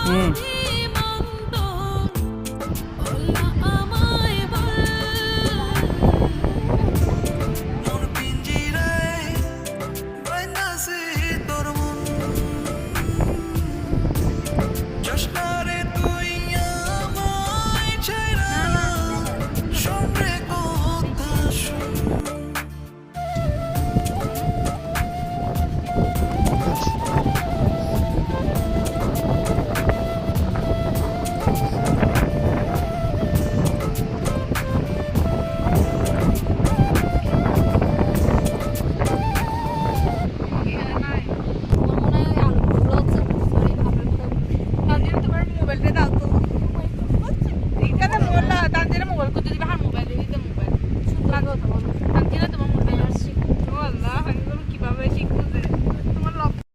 হুম। না না এখানে নাই। আমার মনে হয় আলুগুলো হচ্ছে সরি ভাবের কথা তানজিরা তোমার মোবাইলটা দাও তো এখানে মোবাইল তানজিরা মোবাইল করতে দিবে